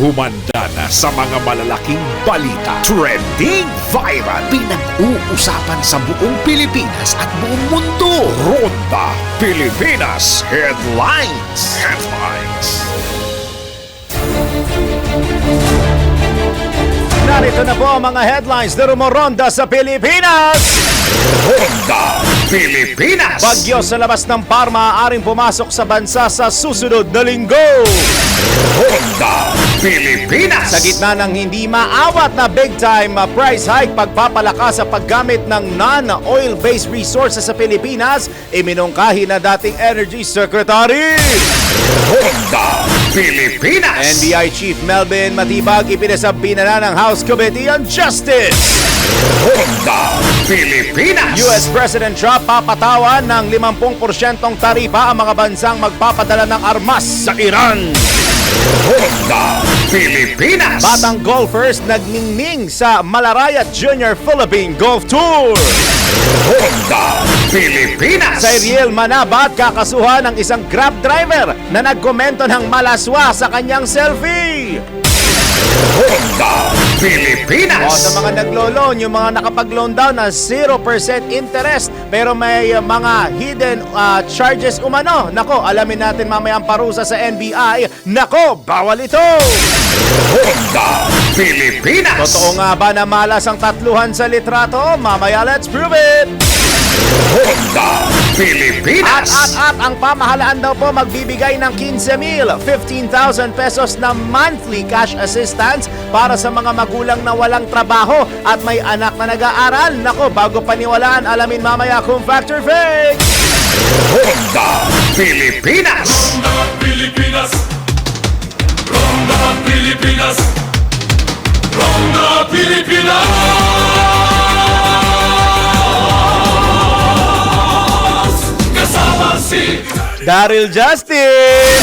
Humanda na sa mga malalaking balita. Trending viral. Pinag-uusapan sa buong Pilipinas at buong mundo. Ronda Pilipinas Headlines. Narito na po ang mga headlines na rumoronda sa Pilipinas. Ronda Pilipinas. Bagyo sa labas ng Par maaaring pumasok sa bansa sa susunod na linggo. Ronda Pilipinas. Sa gitna ng hindi maawat na big-time price hike, pagpapalakas sa paggamit ng non-oil-based resources sa Pilipinas, iminungkahi na dating Energy Secretary. Ronda Pilipinas. NBI Chief Melvin Matibag ipinasabi na ng House Committee on Justice. Ronda Pilipinas. US President Trump papatawan ng 50% taripa ang mga bansang magpapadala ng armas sa Iran. Ronda Pilipinas. Batang golfers nagningning sa Malarayat Junior Philippine Golf Tour. Ronda Pilipinas. Sa Ariel Manabat, kakasuhan ng isang Grab driver na nagkomento ng malaswa sa kanyang selfie. Ronda Pilipinas. O sa mga naglo-loan, yung mga nakapag-loan down na 0% interest pero may mga hidden charges umano. Nako, alamin natin mamaya ang parusa sa NBI. Nako, bawal ito! Ronda Pilipinas. Totoo nga ba na malas ang tatluhan sa litrato? Mamaya, let's prove it! Ronda Pilipinas. At ang pamahalaan daw po magbibigay ng 15,000, 15,000 pesos na monthly cash assistance para sa mga magulang na walang trabaho at may anak na nag-aaral. Nako, bago paniwalaan, alamin mamaya kung fact or fake. Ronda Pilipinas. Ronda Pilipinas. Ronda Pilipinas. Ronda Pilipinas. Kasama si Daryl Justin!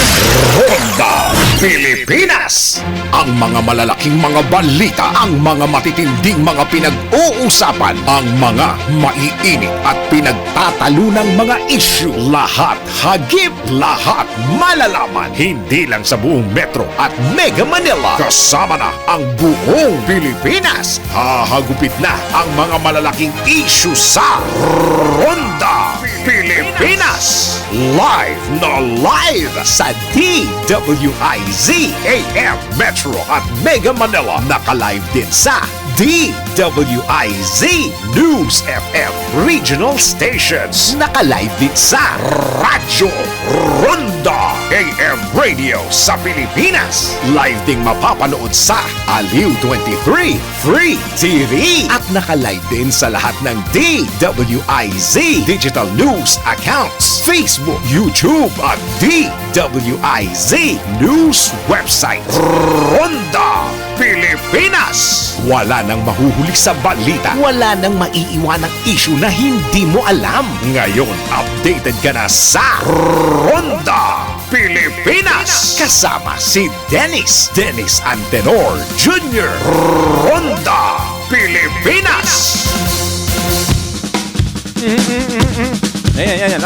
Ronda Pilipinas. Ang mga malalaking mga balita, ang mga matitinding mga pinag-uusapan, ang mga maiinit at pinagtatalunang mga issue. Lahat hagip, lahat malalaman. Hindi lang sa buong Metro at Mega Manila. Kasama na ang buong Pilipinas. Hahagupit na ang mga malalaking issue sa Ronda Pilipinas. Live na live sa DWIZ AM Metro at Mega Manila. Naka-live din sa DWIZ News FM Regional Stations. Naka-live din sa Radyo Ronda AM Radio sa Pilipinas. Live ding mapapanood sa Aliw 23 Free TV. At naka-live din sa lahat ng DWIZ Digital News accounts, Facebook, YouTube at DWIZ News website. Ronda Pilipinas. Wala nang mahuhuli sa balita. Wala nang maiiwanang issue na hindi mo alam. Ngayon, updated ka na sa Ronda Pilipinas. Kasama si Dennis Antenor Jr. Ronda Pilipinas. Ayan.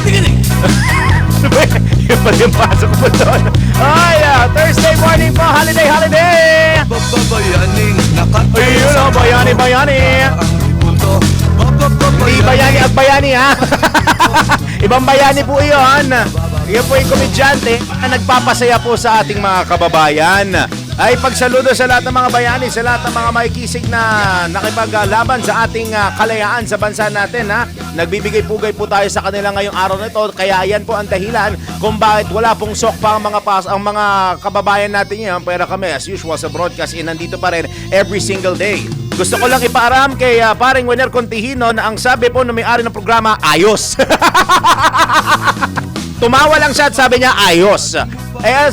Tiginig. Yung pala yung pasok mo doon. Thursday morning po, holiday! Babayaning Ayun o, bayani! Hindi bayani at bayani, ha? Ibang bayani po iyon. Iyan po yung komedyante na nagpapasaya po sa ating mga kababayan. Ay pagsaludo sa lahat ng mga bayani, sa lahat ng mga makikisig na nakipaglaban sa ating kalayaan sa bansa natin, ha? Nagbibigay pugay po tayo sa kanila ngayong araw na ito, kaya yan po ang dahilan kung bakit wala pong sok pa ang mga kababayan natin yan. Pero kami as usual sa broadcast nandito pa rin every single day. Gusto ko lang ipaaram kay paring Wenner Contihino na ang sabi po ng may-ari ng programa, ayos. Tumawa lang siya at sabi niya, ayos.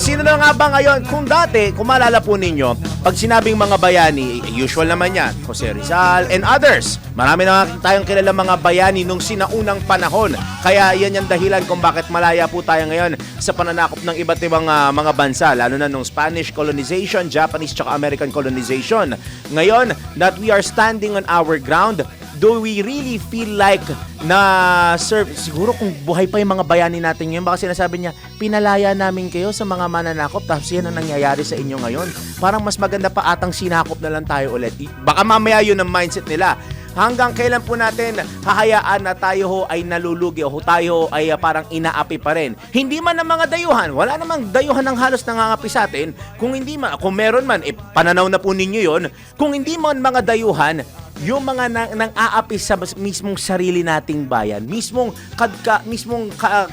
Sino na nga ba ngayon? Kung dati, kung maalala po ninyo, pag sinabing mga bayani, usual naman yan, Jose Rizal and others. Marami na tayong kilala mga bayani nung sinaunang panahon. Kaya yan yung dahilan kung bakit malaya po tayo ngayon sa pananakop ng iba't ibang mga bansa, lalo na nung Spanish colonization, Japanese tsaka American colonization. Ngayon, that we are standing on our ground, do we really feel like na, sir, siguro kung buhay pa yung mga bayani natin ngayon, baka sinasabi niya, pinalaya namin kayo sa mga mananakop, tapos yan ang nangyayari sa inyo ngayon. Parang mas maganda pa atang sinakop na lang tayo ulit. Baka mamaya yun ang mindset nila. Hanggang kailan po natin hahayaan na tayo ho ay nalulugi o tayo ay parang inaapi pa rin? Hindi man ang mga dayuhan, wala namang dayuhan ng halos nangangapi sa atin. Kung hindi man, kung meron man, pananaw na po ninyo yon. Kung hindi man mga dayuhan, yung mga nang aapi sa mismong sarili nating bayan, mismong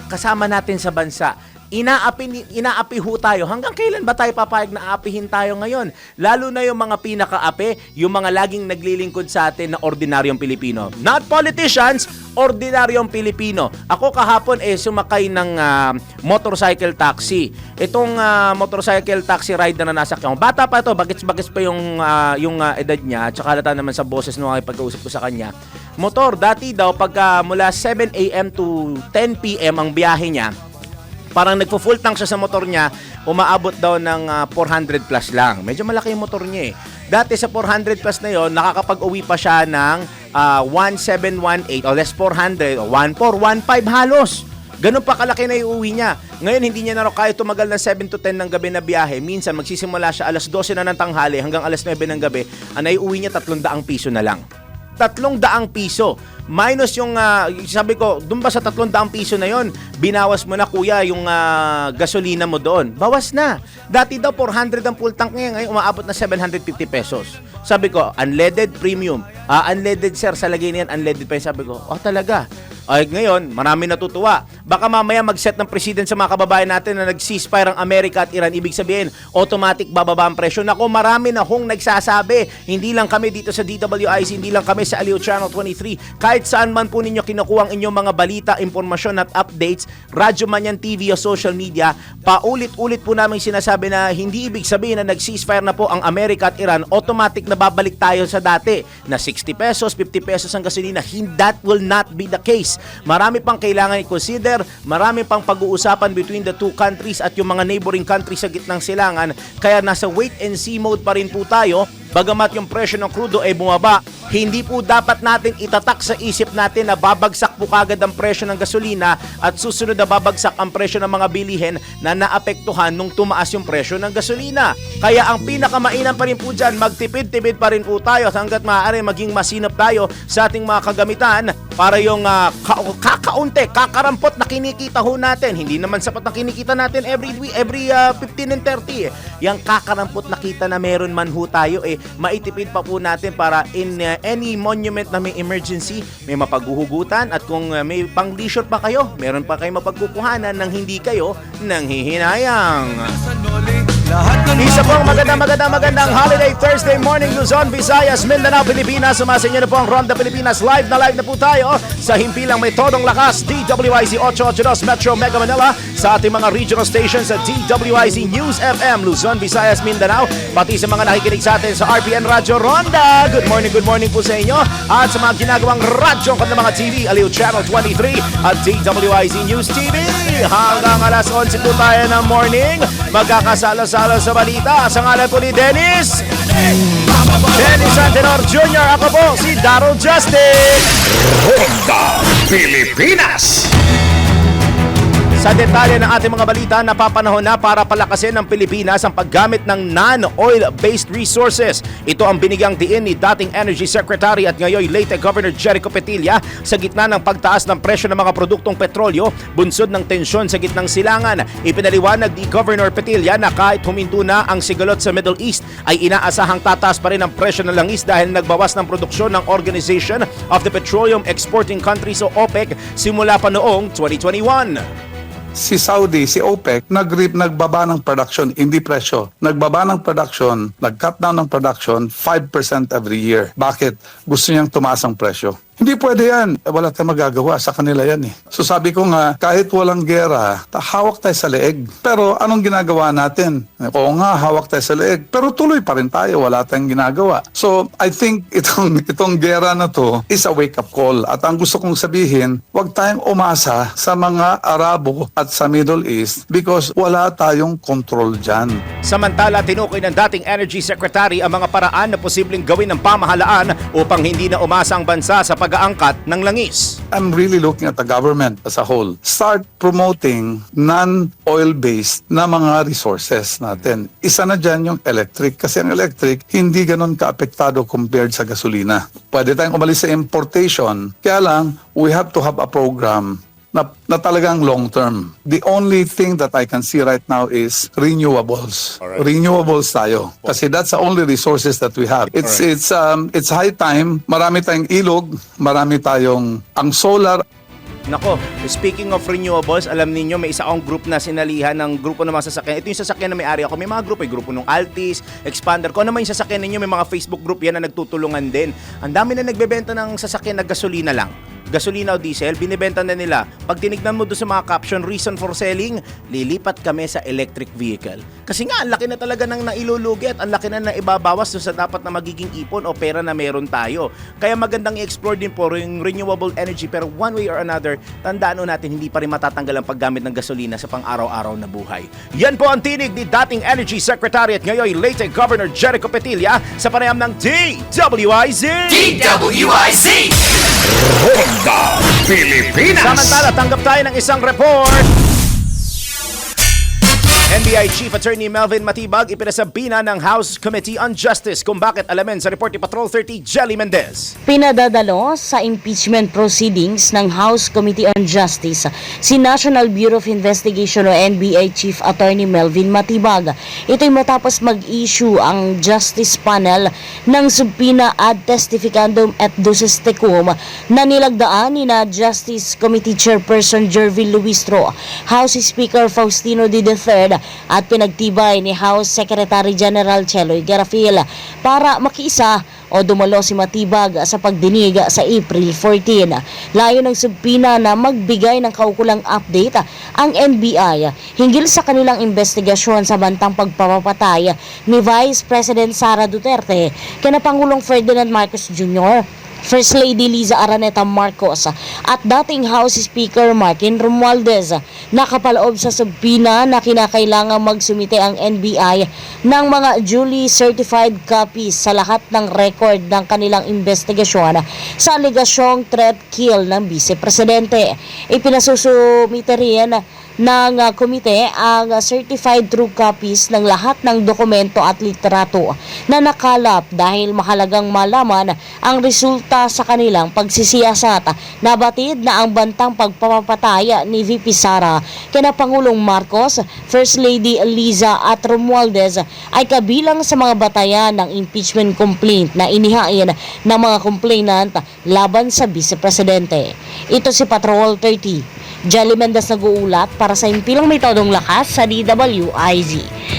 kasama natin sa bansa, inaapi ho tayo. Hanggang kailan ba tayo papayag na aapihin tayo ngayon? Lalo na yung mga pinakaapi, yung mga laging naglilingkod sa atin na ordinaryong Pilipino. Not politicians, ordinaryong Pilipino. Ako kahapon sumakay ng motorcycle taxi. Itong motorcycle taxi rider na nasakyan. Bata pa ito, bagets-bagets pa yung edad niya. Tsaka halata naman sa boses nung pag-uusap ko sa kanya. Motor, dati daw pagka mula 7 a.m. to 10 p.m. ang biyahe niya, parang nagpo-full tank siya sa motor niya, umaabot daw ng 400 plus lang. Medyo malaki yung motor niya eh. Dati sa 400 plus na yon, nakakapag-uwi pa siya ng 1718 o less 400 o 1415 halos. Ganun pa kalaki na iuwi niya. Ngayon, hindi niya na raw kaya tumagal ng 7 to 10 ng gabi na biyahe. Minsan, magsisimula siya alas 12 na ng tanghali hanggang alas 9 ng gabi. Ang naiuwi niya, 300 piso na lang. 300 piso. Minus yung, sabi ko, doon ba sa 300 piso na yon, binawas mo na kuya yung gasolina mo doon. Bawas na. Dati daw 400 ang full tank ngayon umaabot na 750 pesos. Sabi ko, unleaded premium. Unleaded sir, sa lagay niyan, unleaded pa yun. Sabi ko, talaga. Ay, ngayon, marami natutuwa. Baka mamaya mag-set ng president sa mga kababayan natin na nag-ceasefire ang Amerika at Iran. Ibig sabihin, automatic bababa ang presyo. Nako, marami na hong nagsasabi. Hindi lang kami dito sa DWIC, hindi lang kami sa Aliw Channel 23. Kahit saan man po ninyo kinukuha ang inyong mga balita, impormasyon at updates, radyo man yan, TV o social media, paulit-ulit po namin sinasabi na hindi ibig sabihin na nag-ceasefire na po ang Amerika at Iran, automatic na babalik tayo sa dati na 60 pesos, 50 pesos ang gasolina. That will not be the case. Marami pang kailangan i-consider, marami pang pag-uusapan between the two countries at yung mga neighboring countries sa gitnang silangan, kaya nasa wait and see mode pa rin po tayo. Bagamat yung presyo ng krudo ay bumaba, hindi po dapat natin itatak sa isip natin na babagsak po kagad ang presyo ng gasolina at susunod na babagsak ang presyo ng mga bilihin na naapektuhan nung tumaas yung presyo ng gasolina. Kaya ang pinakamainan pa rin po dyan, magtipid-tipid pa rin po tayo at hanggat maaari maging masinop tayo sa ating mga kagamitan para yung kakarampot na kinikita ho natin. Hindi naman sapat na kinikita natin every 15 and 30. Yung kakarampot na kita na meron man ho tayo maitipid pa po natin para in any monument na may emergency, may mapaghuhugutan at kung may pang-leisure pa kayo, meron pa kayo mapagkukuhanan nang hindi kayo nanghihinayang. Isa pong magandang holiday Thursday morning, Luzon, Visayas, Mindanao, Pilipinas. Sumasin niyo na po ang Ronda Pilipinas. Live na po tayo sa himpilang may todong lakas, DWIC 882 Metro Mega Manila, sa ating mga regional stations sa DWIC News FM, Luzon, Visayas, Mindanao, pati sa mga nakikinig sa atin sa RPN Radyo Ronda. Good morning po sa inyo. At sa mga ginagawang radyo ng mga TV, Aliw Channel 23 at DWIC News TV. Hanggang alas 11 po tayo ng morning, magkakasalo-salo sa balita. Sa ngalan po ni Dennis Antenor Jr. Ako po si Darryl Justin. Ronda Pilipinas. Sa detalye ng ating mga balita, napapanahon na para palakasin ng Pilipinas ang paggamit ng non-oil-based resources. Ito ang binigyang diin ni dating Energy Secretary at ngayon Leyte Governor Jericho Petilla sa gitna ng pagtaas ng presyo ng mga produktong petrolyo, bunsod ng tensyon sa gitnang silangan. Ipinaliwanag ni Governor Petilla na kahit huminto na ang sigalot sa Middle East, ay inaasahang tataas pa rin ang presyo ng langis dahil nagbawas ng produksyon ng Organization of the Petroleum Exporting Countries o OPEC simula pa noong 2021. Si Saudi, si OPEC, nagbaba ng production, hindi presyo. Nagbaba ng production, nag-cut down ng production 5% every year. Bakit? Gusto niyang tumaas ang presyo. Hindi pwede yan. Wala tayong magagawa sa kanila yan eh. So sabi ko nga, kahit walang gera, hawak tayo sa leeg. Pero anong ginagawa natin? Oo nga, hawak tayo sa leeg. Pero tuloy pa rin tayo, wala tayong ginagawa. So I think itong gera na to is a wake-up call. At ang gusto kong sabihin, huwag tayong umasa sa mga Arabo at sa Middle East because wala tayong control dyan. Samantala, tinukoy ng dating Energy Secretary ang mga paraan na posibleng gawin ng pamahalaan upang hindi na umasa ang bansa sa pag-aangkat ng langis. I'm really looking at the government as a whole. Start promoting non-oil-based na mga resources natin. Isa na dyan yung electric. Kasi ang electric, hindi ganun kaapektado compared sa gasolina. Pwede tayong umalis sa importation. Kaya lang, we have to have a program na talagang long term. The only thing that I can see right now is renewables. Alright. Renewables tayo. Kasi that's the only resources that we have. It's high time. Marami tayong ilog, marami tayong ang solar. Nako, speaking of renewables, alam niyo may isa akong group na sinalihan ng grupo ng mga sasakyan. Ito yung sasakyan na may-ari ako. May mga grupo, grupo ng Altis, Expander. Kung ano man yung sasakyan ninyo, may mga Facebook group yan na nagtutulungan din. Ang dami na nagbebenta ng sasakyan na gasolina lang. Gasolina o diesel, binibenta na nila. Pag tinignan mo doon sa mga caption, reason for selling, lilipat kami sa electric vehicle. Kasi nga, ang laki na talaga ng nailulugi at ang laki na naibabawas doon sa dapat na magiging ipon o pera na meron tayo. Kaya magandang i-explore din po yung renewable energy, pero one way or another, tandaan o natin, hindi pa rin matatanggal ang paggamit ng gasolina sa pang-araw-araw na buhay. Yan po ang tinig ni dating Energy Secretary at ngayon late Governor Jericho Petilla sa panayam ng DWIZ! DWIZ! Ronda Pilipinas. Samantala, tanggap tayo ng isang report. NBI Chief Attorney Melvin Matibag ipinasabina ng House Committee on Justice kung bakit alamin sa report ni Patrol 30 Jelly Mendez. Pinadadalo sa impeachment proceedings ng House Committee on Justice si National Bureau of Investigation o NBI Chief Attorney Melvin Matibag. Ito'y matapos mag-issue ang Justice Panel ng subpoena ad testificandum et duces tecum na nilagdaan ni na Justice Committee Chairperson Jervil Luistro, House Speaker Faustino D. III at pinagtibay ni House Secretary General Cheloy Garafil para makiisa o dumalo si Matibag sa pagdinig sa April 14. Layo ng subpina na magbigay ng kaukulang update ang NBI hinggil sa kanilang investigasyon sa bantang pagpapatay ni Vice President Sara Duterte kina Pangulong Ferdinand Marcos Jr., First Lady Liza Araneta Marcos at dating House Speaker Martin Romualdez. Nakapaloob sa subpina na kinakailangan magsumite ang NBI ng mga duly certified copies sa lahat ng record ng kanilang investigasyon sa alegasyong threat kill ng Vice Presidente. Ipinasusumite rin ng komite ang certified true copies ng lahat ng dokumento at literato na nakalap dahil mahalagang malaman ang resulta sa kanilang pagsisiyasat. Nabatid na ang bantang pagpapatay ni VP Sara kina Pangulong Marcos, First Lady Liza at Romualdez ay kabilang sa mga batayan ng impeachment complaint na inihain ng mga complainant laban sa Vice Presidente. Ito si Patrol 30. Jelly Mendez nag-uulat para sa impilang may todong lakas sa DWIZ.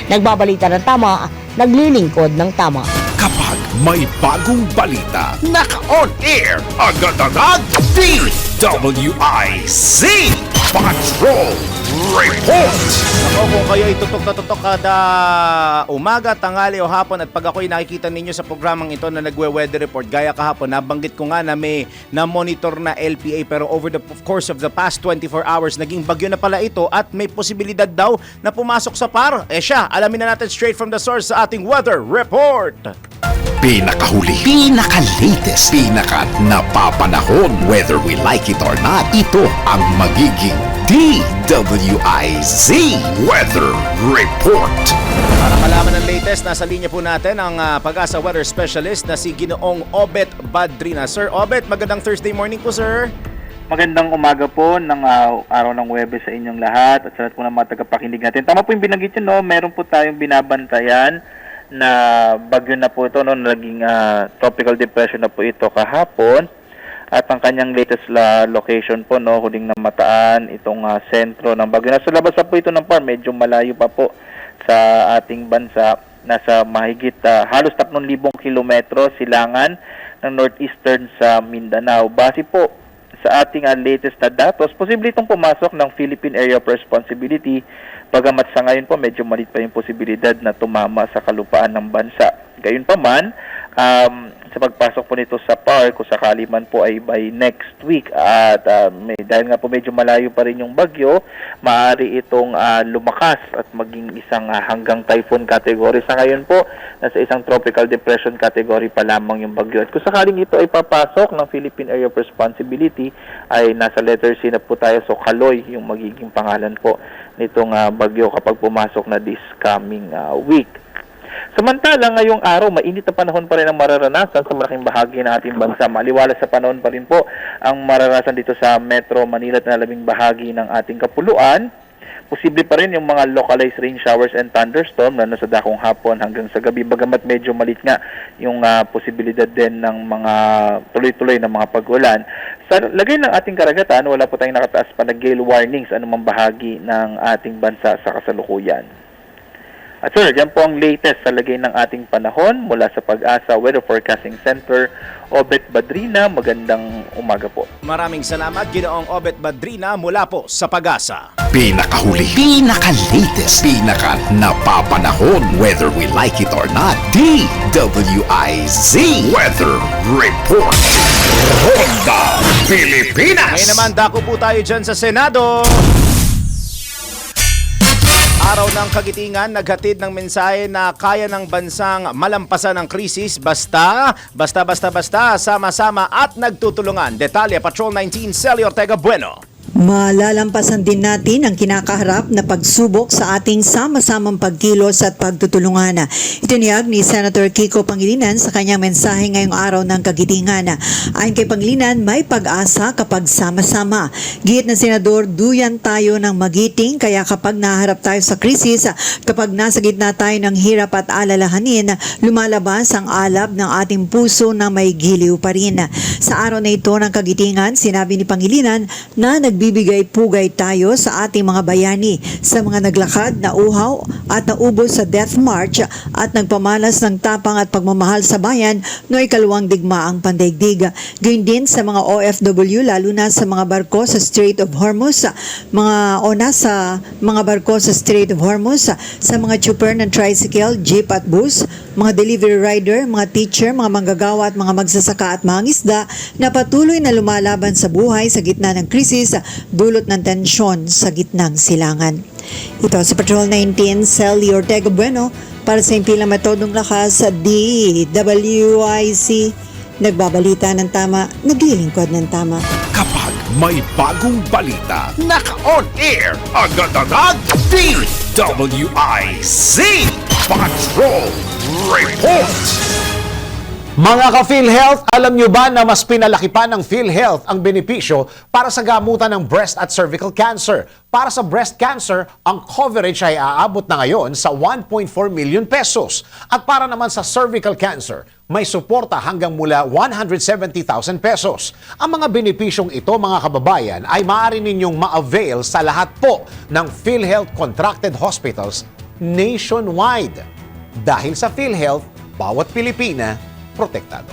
Nagbabalita ng tama, naglilingkod ng tama. Kapag may bagong balita, naka-on air, agad-agad, DWIZ Patrol Report. Ako kung kayo ay tutok na tutok kada umaga, tanghali o hapon at pag ako'y nakikita ninyo sa programang ito na nagwe-weather report, gaya kahapon, nabanggit ko nga na may na-monitor na LPA pero over the course of the past 24 hours, naging bagyo na pala ito at may posibilidad daw na pumasok sa PAR. Siya, alamin na natin straight from the source sa ating weather report. Pinakahuli, pinaka-latest, pinaka-napapanahon. Whether we like it or not, ito ang magiging DWIZ Weather Report. Para malaman ang latest, nasa linya po natin ang Pag-asa Weather Specialist na si Ginoong Obet Badrina. Sir Obet, magandang Thursday morning po, sir. Magandang umaga po ng araw ng Huwebes sa inyong lahat at sa lahat po ng mga tagapakinig natin. Tama po yung binanggit nyo, no? Meron po tayong binabantayan na bagyo na po ito, no? Naging tropical depression na po ito kahapon. At ang kanyang latest location po, no, huling namataan itong sentro ng bagyo. Nasa labas na po ito ng PAR, medyo malayo pa po sa ating bansa. nasa mahigit halos 3,000 kilometro silangan ng northeastern sa Mindanao. Base po sa ating latest na datos, posible itong pumasok ng Philippine Area of Responsibility, bagamat sa ngayon po medyo maliit pa yung posibilidad na tumama sa kalupaan ng bansa. Gayunpaman, sa pagpasok po nito sa PAR, kung sakali man po ay by next week at dahil nga po medyo malayo pa rin yung bagyo, maaari itong lumakas at maging isang hanggang typhoon category. Sa ngayon po, nasa isang tropical depression category pa lamang yung bagyo. At kung sakaling ito ay papasok ng Philippine Area of Responsibility, ay nasa letter C na po tayo. So Kaloy yung magiging pangalan po nitong bagyo kapag pumasok na this coming week. Samantala, ngayong araw, mainit na panahon pa rin ang mararanasan sa malaking bahagi ng ating bansa. Maliwalas sa panahon pa rin po ang mararanasan dito sa Metro Manila at labing bahagi ng ating kapuluan. Posible pa rin yung mga localized rain showers and thunderstorm na nasa dakong hapon hanggang sa gabi. Bagamat medyo malit nga yung posibilidad din ng mga tuloy-tuloy na mga pag-ulan. Sa lagay ng ating karagatan, wala po tayong nakataas pa na gale warnings anumang bahagi ng ating bansa sa kasalukuyan. At sir, yan po ang latest sa lagay ng ating panahon mula sa Pag-asa Weather Forecasting Center. Obet Badrina, magandang umaga po. Maraming salamat, Ginoong Obet Badrina mula po sa Pag-asa. Pinakahuli, pinaka-latest, pinaka-napapanahon, whether we like it or not, DWIZ Weather Report. Ronda Pilipinas. Ngayon naman, dako po tayo dyan sa Senado. Araw ng Kagitingan, naghatid ng mensahe na kaya ng bansang malampasan ang krisis basta, sama-sama at nagtutulungan. Detalye, Patrol 19, Celio Ortega Bueno. Malalampasan din natin ang kinakaharap na pagsubok sa ating sama-samang pagkilos at pagtutulungan. Itiniyag ni Senator Kiko Pangilinan sa kanyang mensahe ngayong araw ng Kagitingan. Ayon kay Pangilinan, may pag-asa kapag sama-sama. Giyit na Senador, duyan tayo ng magiting kaya kapag naharap tayo sa krisis, kapag nasa gitna tayo ng hirap at alalahanin, lumalabas ang alab ng ating puso na may giliw pa rin. Sa araw na ito ng Kagitingan, sinabi ni Pangilinan na nagbibigay pugay tayo sa ating mga bayani sa mga naglakad, nauhaw at naubos sa Death March at nagpamalas ng tapang at pagmamahal sa bayan noong ikalawang digmaang pandaigdig. Gayun din sa mga OFW lalo na sa mga barko sa Strait of Hormuz, sa mga barko sa Strait of Hormuz, sa mga chopper ng tricycle, jeep at bus, mga delivery rider, mga teacher, mga manggagawa at mga magsasaka at mga ngisda na patuloy na lumalaban sa buhay sa gitna ng krisis, dulot ng tensyon sa gitnang silangan. Ito si Patrol 19, Celio Ortega Bueno para sa impilang metodong lakas sa DWIC. Nagbabalita ng tama, naglilingkod ng tama. Kapag may bagong balita, naka-on air, agad-agad, DWIZ Patrol Report. Mga ka-PhilHealth, alam nyo ba na mas pinalaki pa ng PhilHealth ang benepisyo para sa gamutan ng breast at cervical cancer? Para sa breast cancer, ang coverage ay aabot na ngayon sa 1.4 million pesos. At para naman sa cervical cancer, may suporta hanggang mula 170,000 pesos. Ang mga benepisyong ito, mga kababayan, ay maaari ninyong ma-avail sa lahat po ng PhilHealth contracted hospitals nationwide. Dahil sa PhilHealth, bawat Pilipina, protektado.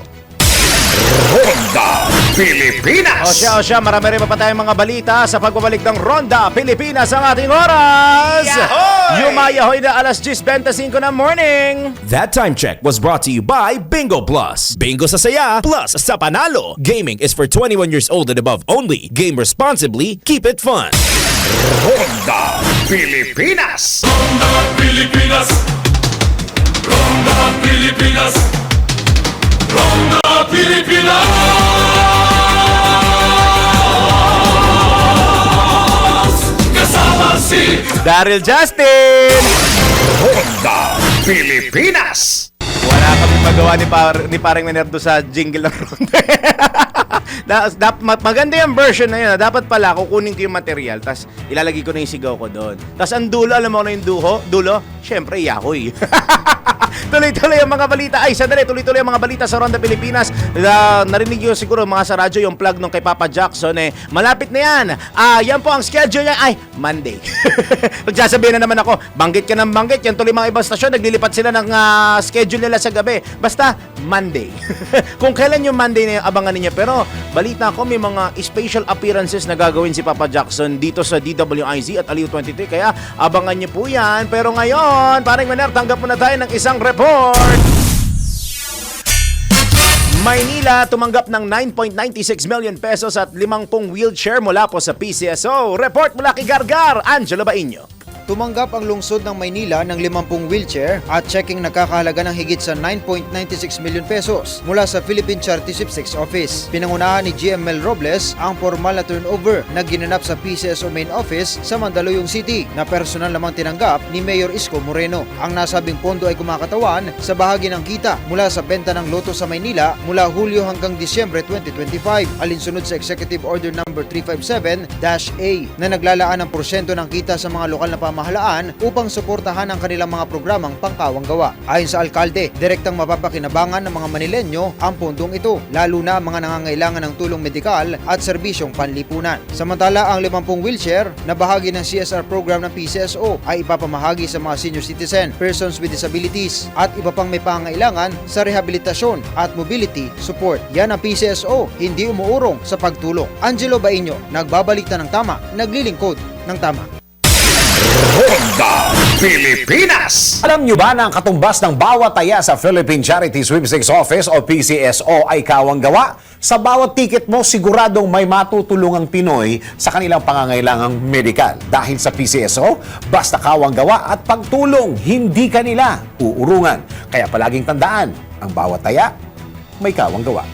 Ronda Pilipinas. O siya, marami rin pa tayong mga balita sa pagbabalik ng Ronda Pilipinas ang ating oras. Yahoy! Yumayahoy na alas 10:25 ng morning. That time check was brought to you by Bingo Plus. Bingo sa saya, plus sa panalo. Gaming is for 21 years old and above only. Game responsibly, keep it fun. Ronda Pilipinas. Ronda Pilipinas. Ronda Pilipinas. Ronda Pilipinas. Kasama si Daryl Justin. Ronda Pilipinas. Wala kami magawa ni parang Menerdo sa jingle ng Ronda. Maganda yung version na yun. Dapat pala, kukunin ko yung material, tapos ilalagay ko na yung sigaw ko doon. Tapos ang dulo, alam mo na yung dulo? Siyempre, yahoy. Tuloy-tuloy ang mga balita. Ay, sandali, tuloy-tuloy ang mga balita sa Ronda Pilipinas. Narinig nyo siguro mga sa radyo yung plug nung kay Papa Jackson malapit na yan. Yan po ang schedule niya. Ay, Monday. Magsasabihin na naman ako, banggit ka ng banggit. Yan tuloy mga ibang stasyon, naglilipat sila ng schedule nila sa gabi. Basta, Monday. Kung kailan yung Monday na yung abangan ninyo. Pero, balita ko, may mga special appearances na gagawin si Papa Jackson dito sa DWIZ at Aliw 23. Kaya, abangan nyo po yan. Pero ngayon, parang Maner, tanggap muna tayo ng isang report. Maynila tumanggap ng 9.96 million pesos at 50 wheelchair mula po sa PCSO. Report mula kay Gargar, Angelo Bainyo. Tumanggap ang lungsod ng Maynila ng 50 wheelchair at checking nagkakahalaga ng higit sa 9.96 million pesos mula sa Philippine Charity Sweepstakes Office. Pinangunahan ni GML Robles ang formal na turnover na ginanap sa PCSO main office sa Mandaluyong City na personal namang tinanggap ni Mayor Isko Moreno. Ang nasabing pondo ay kumakatawan sa bahagi ng kita mula sa benta ng loto sa Maynila mula Hulyo hanggang Disyembre 2025 alinsunod sa Executive Order No. 357-A na naglalaan ng porsyento ng kita sa mga lokal na pamahalaan upang suportahan ang kanilang mga programang pangkawang gawa. Ayon sa alkalde, direktang mapapakinabangan ng mga Manilenyo ang pundong ito, lalo na ang mga nangangailangan ng tulong medikal at serbisyong panlipunan. Samantala, ang 50 wheelchair na bahagi ng CSR program ng PCSO ay ipapamahagi sa mga senior citizen, persons with disabilities at iba pang may pangangailangan sa rehabilitasyon at mobility support. Yan ang PCSO, hindi umuurong sa pagtulong. Angelo Bainyo, nagbabalik na ng tama, naglilingkod ng tama. Ronda Pilipinas. Alam nyo ba na ang katumbas ng bawat taya sa Philippine Charity Sweepstakes Office o PCSO ay kawang gawa? Sa bawat ticket mo, siguradong may matutulungang Pinoy sa kanilang pangangailangang medikal. Dahil sa PCSO, basta kawang gawa at pagtulong, hindi kanila uurungan. Kaya palaging tandaan, ang bawat taya may kawang gawa.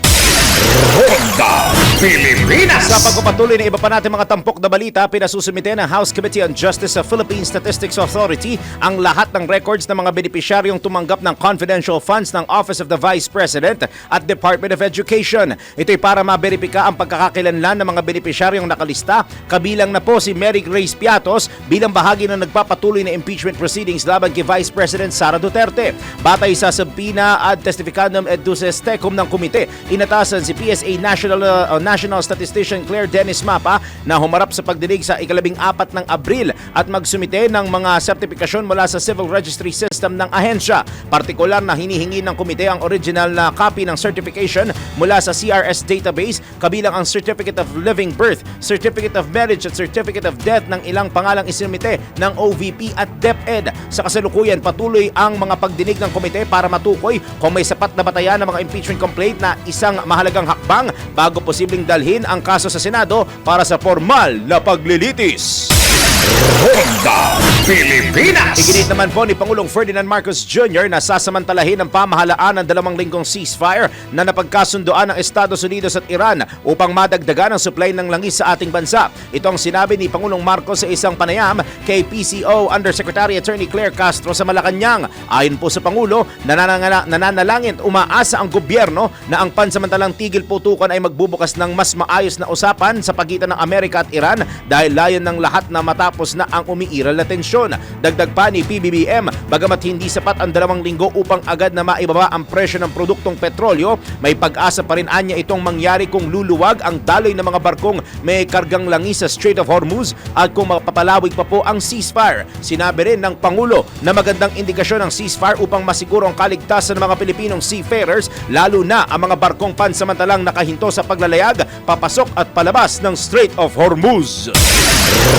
Ronda Pilipinas. Sa pagpapatuloy ng iba pa natin mga tampok na balita, pinasusimite ng House Committee on Justice sa Philippine Statistics Authority ang lahat ng records ng mga benepisyaryong tumanggap ng confidential funds ng Office of the Vice President at Department of Education. Ito'y para maberipika ang pagkakakilanlan ng mga benepisyaryong nakalista, kabilang na po si Mary Grace Piatos bilang bahagi ng nagpapatuloy na impeachment proceedings laban kay Vice President Sara Duterte. Batay sa subpoena ad testificandum et duces tecum ng komite, inatasan si PSA National Statistician Claire Dennis Mapa na humarap sa pagdinig sa ika-14 ng Abril at magsumite ng mga sertifikasyon mula sa Civil Registry System ng ahensya. Partikular na hinihingi ng komite ang original na copy ng certification mula sa CRS database, kabilang ang Certificate of Living Birth, Certificate of Marriage at Certificate of Death ng ilang pangalang isinumite ng OVP at DepEd. Sa kasalukuyan, patuloy ang mga pagdinig ng komite para matukoy kung may sapat na batayan ng mga impeachment complaint na isang mahalagang hakbang bago posibleng dalhin ang kaso sa Senado para sa formal na paglilitis. Ronda Pilipinas. Iginit naman po ni Pangulong Ferdinand Marcos Jr. na sasamantalahin ang pamahalaan ng 2 linggong ceasefire na napagkasundoan ng Estados Unidos at Iran upang madagdagan ang supply ng langis sa ating bansa. Ito ang sinabi ni Pangulong Marcos sa isang panayam kay PCO Undersecretary Attorney Claire Castro sa Malacanang. Ayon po sa Pangulo, nananalangin at umaasa ang gobyerno na ang pansamantalang tigil putukan ay magbubukas ng mas maayos na usapan sa pagitan ng Amerika at Iran dahil layon ng lahat na matapos na ang umiiral na tensyon. Dagdag pa ni PBBM, bagamat hindi sapat ang 2 linggo upang agad na maibaba ang presyo ng produktong petrolyo, may pag-asa pa rin anya itong mangyari kung luluwag ang daloy ng mga barkong may kargang langis sa Strait of Hormuz at kung mapapalawig pa po ang ceasefire. Sinabi rin ng Pangulo na magandang indikasyon ng ceasefire upang masiguro ang kaligtasan ng mga Pilipinong seafarers, lalo na ang mga barkong pansamantalang nakahinto sa paglalayag, papasok at palabas ng Strait of Hormuz.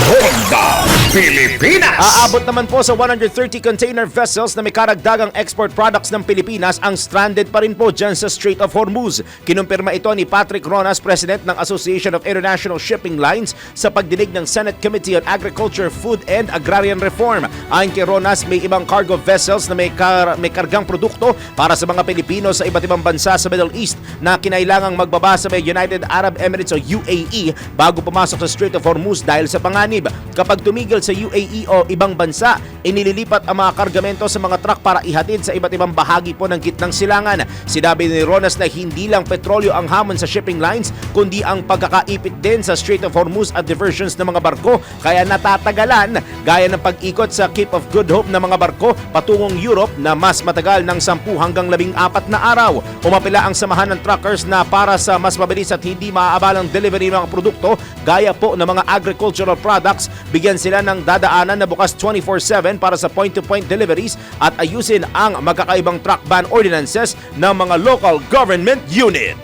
Ronda Pilipinas. Aabot naman po sa 130 container vessels na may karagdagang export products ng Pilipinas ang stranded pa rin po dyan sa Strait of Hormuz. Kinumpirma ito ni Patrick Ronas, President ng Association of International Shipping Lines sa pagdinig ng Senate Committee on Agriculture, Food and Agrarian Reform. Ayon kay Ronas, may ibang cargo vessels na may kargang produkto para sa mga Pilipino sa iba't ibang bansa sa Middle East na kinailangang magbaba sa United Arab Emirates o UAE bago pumasok sa Strait of Hormuz dahil sa panganib. Kapag tumigil sa UAE o ibang bansa, inililipat ang mga kargamento sa mga truck para ihatid sa iba't ibang bahagi po ng gitnang silangan. Sinabi ni Ronas na hindi lang petrolyo ang hamon sa shipping lines, kundi ang pagkakaipit din sa Strait of Hormuz at diversions ng mga barko, kaya natatagalan, gaya ng pag-ikot sa Cape of Good Hope ng mga barko patungong Europe na mas matagal ng 10 hanggang 14 na araw. Umapila ang samahan ng truckers na para sa mas mabilis at hindi maaabalang delivery ng mga produkto gaya po ng mga agricultural products, bigyan sila ng dadaanan na bukas 24/7 para sa point-to-point deliveries at ayusin ang magkakaibang truck ban ordinances ng mga local government unit.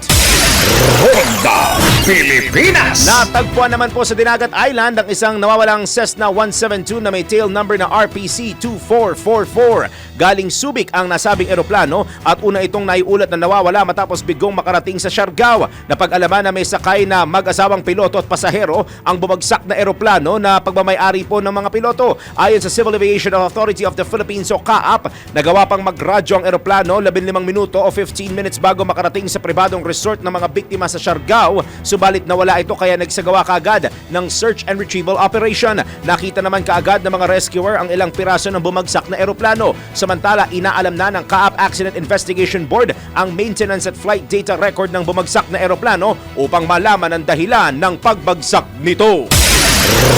Ronda Pilipinas. Natagpuan naman po sa Dinagat Island ang isang nawawalang Cessna 172 na may tail number na RPC 2444. Galing Subic ang nasabing eroplano at una itong naiulat na nawawala matapos bigong makarating sa Siargao. Napag-alaman na may sakay na mag-asawang piloto at pasahero ang bumagsak na eroplano na pagmamayari po ng mga piloto. Ayon sa Civil Aviation Authority of the Philippines o CAAP, nagawa pang magradyo ang eroplano 15 minuto o 15 minutes bago makarating sa pribadong resort ng mga biktima sa Siargao, subalit nawala ito kaya nagsagawa kaagad ng search and retrieval operation. Nakita naman kaagad ng mga rescuer ang ilang piraso ng bumagsak na eroplano. Samantala, inaalam na ng CAAP Accident Investigation Board ang maintenance at flight data record ng bumagsak na eroplano upang malaman ang dahilan ng pagbagsak nito.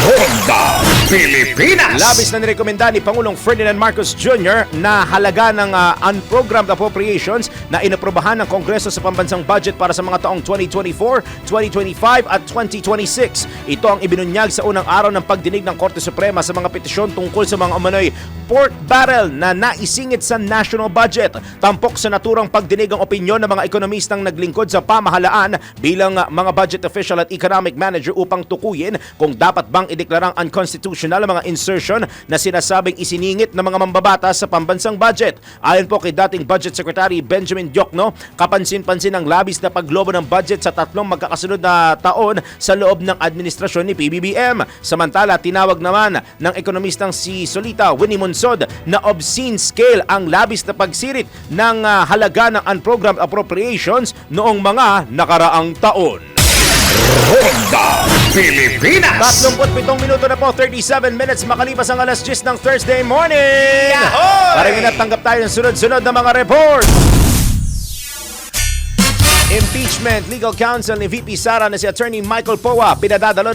Ronda Pilipinas. Labis na nirekomenda ni Pangulong Ferdinand Marcos Jr. na halaga ng unprogrammed appropriations na inaprobahan ng Kongreso sa pambansang budget para sa mga taong 2024, 2025 at 2026. Ito ang ibinunyag sa unang araw ng pagdinig ng Korte Suprema sa mga petisyon tungkol sa mga umano'y pork barrel na naisingit sa national budget. Tampok sa naturang pagdinig ang opinyon ng mga ekonomistang naglingkod sa pamahalaan bilang mga budget official at economic manager upang tukuyin kung dapat bang ideklarang unconstitutional ang mga insertion na sinasabing isiningit ng mga mambabatas sa pambansang budget. Ayon po kay dating Budget Secretary Benjamin Diokno, kapansin-pansin ang labis na paglobo ng budget sa tatlong magkakasunod na taon sa loob ng administrasyon ni PBBM. Samantala, tinawag naman ng ekonomistang si Solita Winnie Monsod na obscene scale ang labis na pagsirit ng halaga ng unprogrammed appropriations noong mga nakaraang taon. Ronda Pilipinas. 37 minuto na po, 37 minutes makalipas ang alas 10 ng Thursday morning. Maraming natanggap tayo ng sunod-sunod na mga report. Impeachment Legal Counsel ni VP Sara na si Attorney Michael Poa pinadadalo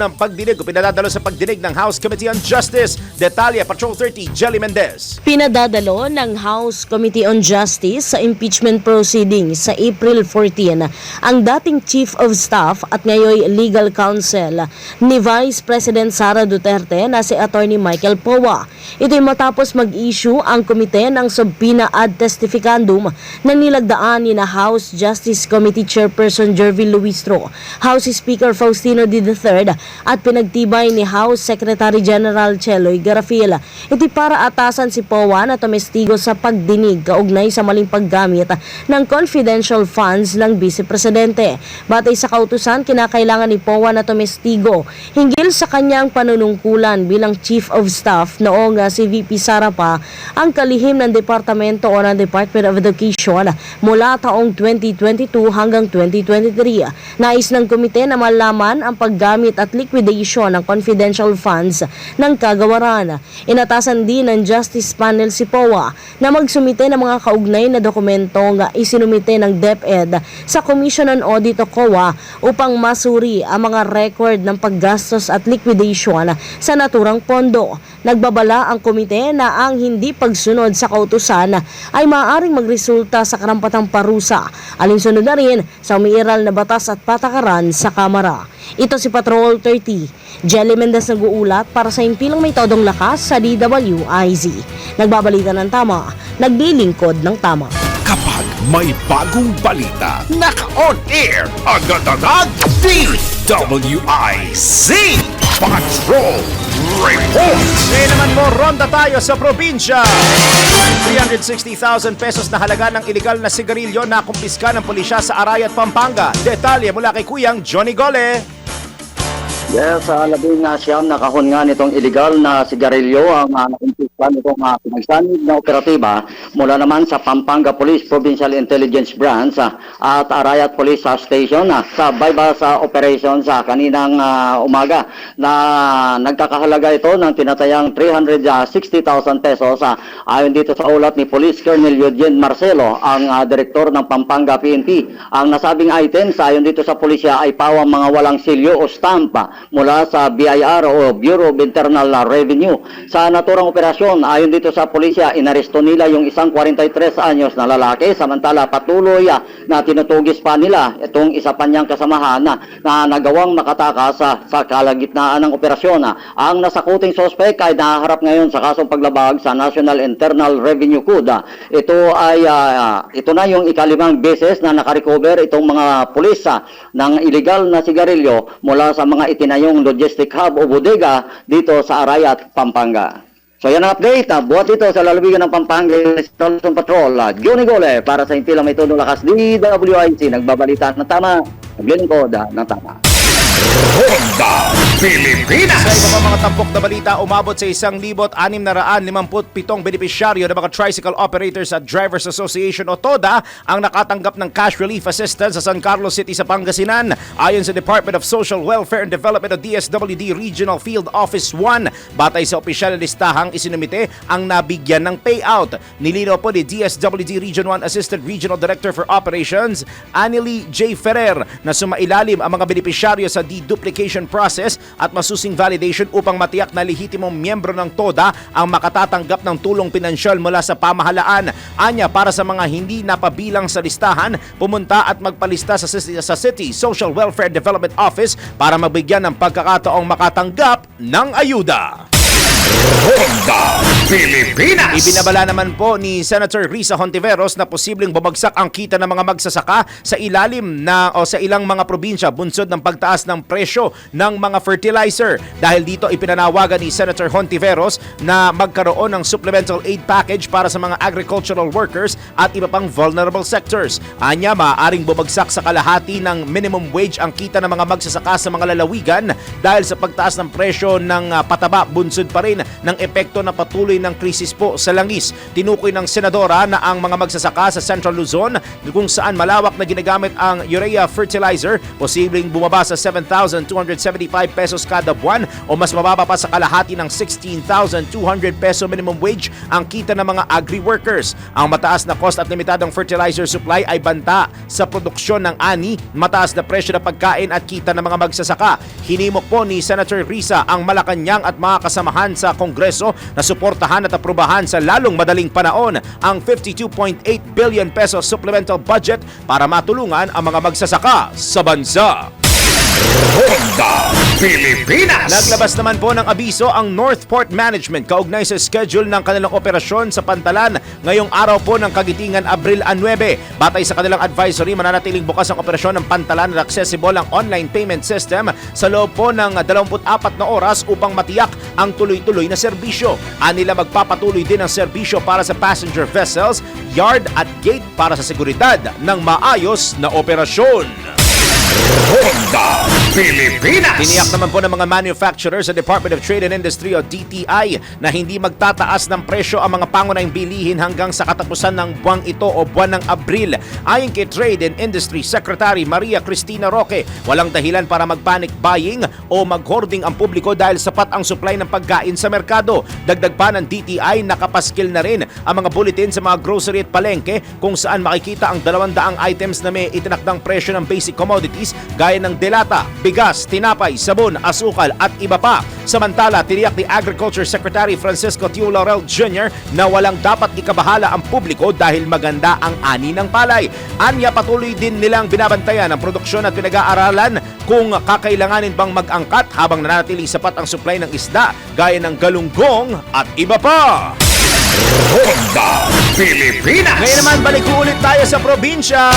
sa pagdinig ng House Committee on Justice. Detalye, Patrol 30, Jelly Mendez. Pinadadalo ng House Committee on Justice sa impeachment proceedings sa April 14 ang dating Chief of Staff at ngayon Legal Counsel ni Vice President Sara Duterte na si Attorney Michael Poa. Ito'y matapos mag-issue ang komite ng subpoena ad testificandum na nilagdaan ni na House Justice Committee Chairperson Jervin Luistro, House Speaker Faustino D. III at pinagtibay ni House Secretary General Cheloy Garafil. Ito'y para atasan si Poa na tumestigo sa pagdinig kaugnay sa maling paggamit ng confidential funds ng Vice Presidente. Batay sa kautusan, kinakailangan ni Poa na tumestigo hinggil sa kanyang panunungkulan bilang Chief of Staff noong si VP Sara pa ang kalihim ng Departamento o ng Department of Education mula taong 2022 hanggang 2023. Nais ng komite na malaman ang paggamit at liquidation ng confidential funds ng kagawaran. Inatasan din ng Justice Panel si Poa na magsumite ng mga kaugnay na dokumentong isinumite ng DepEd sa Commission on Audit o COA upang masuri ang mga record ng paggastos at liquidation sa naturang pondo. Nagbabala ang komite na ang hindi pagsunod sa kautusan ay maaaring magresulta sa karampatang parusa, alinsunod na rin sa umiiral na batas at patakaran sa Kamara. Ito si Patrol 30, Jelly Mendez nag-uulat para sa impilang may todong lakas sa DWIZ. Nagbabalita ng tama, naglilingkod ng tama. Kapag may bagong balita, naka-on air, agad-agad, DWIZ Patrol Report. Ngayon naman po, ronda tayo sa probinsya. 360,000 pesos na halaga ng iligal na sigarilyo na kumpiska ng pulisya sa Arayat, Pampanga. Detalye mula kay Kuyang Johnny Gole. Yes, sa labing siyam na kahon nga nitong illegal na sigarilyo ang nakumpisa natapatan itong pinagsanib na operatiba mula naman sa Pampanga Police Provincial Intelligence Branch at Arayat Police Station sa bypass operation sa kaninang umaga na nagkakahalaga ito ng tinatayang 360,000 pesos ayon dito sa ulat ni Police Colonel Eugene Marcelo, ang direktor ng Pampanga PNP. Ang nasabing items ayon dito sa pulisya ay pawang mga walang silyo o stamp mula sa BIR o Bureau of Internal Revenue. Sa naturang operasyon, ayon dito sa pulisya, inaresto nila yung isang 43 anyos na lalaki, samantala patuloy na tinutugis pa nila itong isa pa niyang kasamahan na nagawang nakatakas sa kalagitnaan ng operasyon. Ang nasakuting sospek ay nahaharap ngayon sa kasong paglabag sa National Internal Revenue Code. Ito na yung ikalimang beses na nakarecover itong mga pulis ng illegal na sigarilyo mula sa mga itinayong logistic hub o bodega dito sa Arayat, Pampanga. So yan ang update. Buhat ito sa lalawigan ng Pampanga Station Patrol. Johnny Gole para sa Impilang May Tono Lakas DWIC. Nagbabalita ng tama. Naglilingkod ng tama. Ronda Pilipinas. Sa iba pa mga tampok na balita, umabot sa 1,657 benepisyaryo ng mga Tricycle Operators at Drivers Association o TODA ang nakatanggap ng cash relief assistance sa San Carlos City sa Pangasinan. Ayon sa Department of Social Welfare and Development o DSWD Regional Field Office 1, batay sa opisyal na listahang isinumite ang nabigyan ng payout. Nilinaw po ni DSWD Region 1 Assistant Regional Director for Operations, Anily J. Ferrer, na sumailalim ang mga benepisyaryo sa deduplication process at masusing validation upang matiyak na lehitimong miyembro ng TODA ang makatatanggap ng tulong pinansyal mula sa pamahalaan. Anya, para sa mga hindi napabilang sa listahan, pumunta at magpalista sa City Social Welfare Development Office para mabigyan ng pagkakataong makatanggap ng ayuda. Ronda Pilipinas. Ibinabala naman po ni Senator Risa Hontiveros na posibleng bumagsak ang kita ng mga magsasaka sa ilalim sa ilang mga probinsya bunsod ng pagtaas ng presyo ng mga fertilizer. Dahil dito ipinanawagan ni Senator Hontiveros na magkaroon ng supplemental aid package para sa mga agricultural workers at iba pang vulnerable sectors. Anya, maaaring bumagsak sa kalahati ng minimum wage ang kita ng mga magsasaka sa mga lalawigan dahil sa pagtaas ng presyo ng pataba bunsod pa rin ng epekto na patuloy ng krisis po sa langis. Tinukoy ng senadora na ang mga magsasaka sa Central Luzon kung saan malawak na ginagamit ang urea fertilizer, posibleng bumaba sa 7,275 pesos kada buwan o mas mababa pa sa kalahati ng 16,200 peso minimum wage ang kita ng mga agri-workers. Ang mataas na cost at limitadong fertilizer supply ay banta sa produksyon ng ani, mataas na presyo ng pagkain at kita ng mga magsasaka. Hinimok po ni Senator Risa ang Malacanang at mga kasamahan sa Kongreso na suportahan at aprubahan sa lalong madaling panahon ang 52.8 billion pesos supplemental budget para matulungan ang mga magsasaka sa bansa. Ronda Pilipinas. Naglabas naman po ng abiso ang Northport Management kaugnay sa schedule ng kanilang operasyon sa Pantalan ngayong araw po ng Kagitingan, Abril 9. Batay sa kanilang advisory, mananatiling bukas ang operasyon ng Pantalan at accessible ang online payment system sa loob po ng 24 na oras upang matiyak ang tuloy-tuloy na serbisyo. Anila magpapatuloy din ang serbisyo para sa passenger vessels, yard at gate para sa seguridad ng maayos na operasyon. Ronda Pilipinas. Tiniyak naman po ng mga manufacturers sa Department of Trade and Industry o DTI na hindi magtataas ng presyo ang mga pangunahing bilihin hanggang sa katapusan ng buwang ito o buwan ng Abril. Ayon kay Trade and Industry Secretary Maria Cristina Roque, walang dahilan para mag-panic buying o mag-hoarding ang publiko dahil sapat ang supply ng pagkain sa merkado. Dagdag pa ng DTI, nakapaskil na rin ang mga bulletin sa mga grocery at palengke kung saan makikita ang 200 items na may itinakdang presyo ng basic commodities gaya ng delata, bigas, tinapay, sabon, asukal at iba pa. Samantala, tiniyak ni Agriculture Secretary Francisco Tio Laurel Jr. na walang dapat ikabahala ang publiko dahil maganda ang ani ng palay. Anya, patuloy din nilang binabantayan ang produksyon at pinag-aaralan kung kakailanganin bang mag-angkat habang nanatili sapat ang supply ng isda gaya ng galunggong at iba pa. Ronda Pilipinas. Ngayon naman, balik ulit tayo sa probinsya.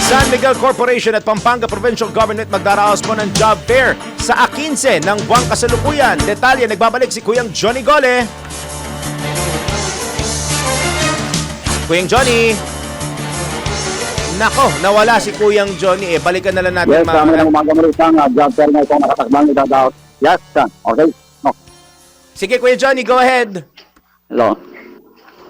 San Miguel Corporation at Pampanga Provincial Government magdaraos po ng job fair sa 15 ng buwang kasalukuyan. Detalye, nagbabalik si Kuyang Johnny Gole. Kuyang Johnny. Nako, nawala si Kuyang Johnny. Balikan na lang natin. Yes, kami ng umaga mo rin ang job fair na itong nakatakbang ito daw. Yes, okay. No. Sige, Kuya Johnny, go ahead. Hello.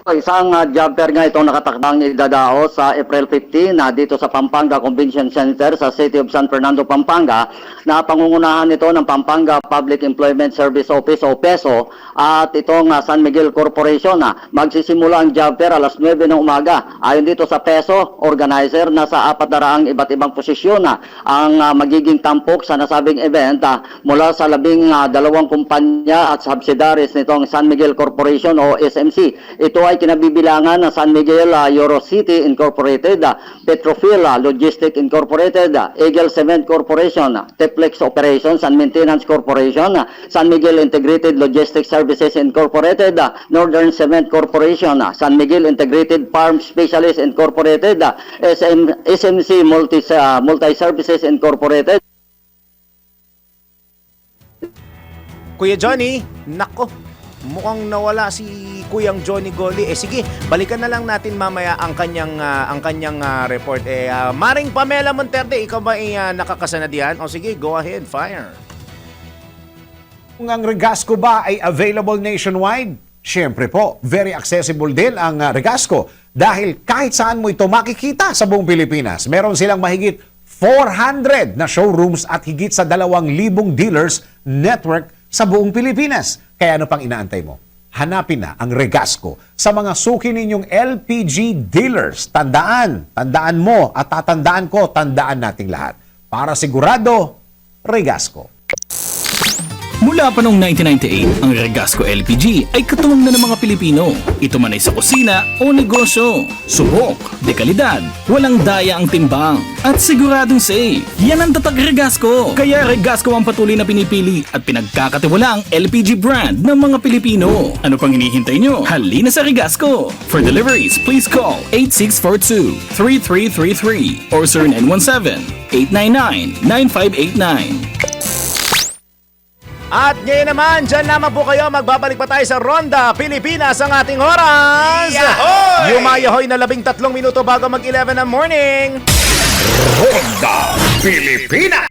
Isang jumper nga itong nakatakdang idadao sa April 15 na dito sa Pampanga Convention Center sa City of San Fernando, Pampanga, na pangungunahan ito ng Pampanga Public Employment Service Office o PESO at itong San Miguel Corporation. Magsisimula ang jumper alas 9 ng umaga. Ayon dito sa PESO organizer, nasa 400 iba't ibang posisyon ang magiging tampok sa nasabing event mula sa 12 kumpanya at subsidiaries nitong San Miguel Corporation o SMC. Ito ay kinabibilangan ng San Miguel Eurocity Incorporated, Petrofil Logistic Incorporated, Eagle Cement Corporation, Teplex Operations and Maintenance Corporation, San Miguel Integrated Logistics Services Incorporated, Northern Cement Corporation, San Miguel Integrated Farm Specialists Incorporated, SMC Multi-Services Incorporated. Kuya Johnny, nako, mukhang nawala si Kuyang Johnny Golly. Sige, balikan na lang natin mamaya ang kanyang report. Maring Pamela Monterde, ikaw ba nakakasana diyan? O sige, go ahead, fire. Kung ang Regasco ba ay available nationwide? Siyempre po, very accessible din ang Regasco dahil kahit saan mo ito makikita sa buong Pilipinas. Meron silang mahigit 400 na showrooms at higit sa 2,000 dealers network sa buong Pilipinas. Kaya ano pang inaantay mo? Hanapin na ang Regasco sa mga suki ninyong LPG dealers. Tandaan mo at tatandaan ko, tandaan nating lahat. Para sigurado, Regasco. Mula pa noong 1998, ang Regasco LPG ay katuwang na ng mga Pilipino. Ito man ay sa kusina o negosyo. Subok, dekalidad, walang daya ang timbang, at siguradong safe. Yan ang tatag Regasco. Kaya Regasco ang patuloy na pinipili at pinagkakatiwalaang LPG brand ng mga Pilipino. Ano pang hinihintay nyo? Halina sa Regasco. For deliveries, please call 8642-3333 or 0917-899-9589. At ngayon naman, dyan naman po kayo, magbabalik pa tayo sa Ronda Pilipinas ang ating oras. Yumayahoy na 13 minuto bago mag-11 ng morning. Ronda Pilipinas!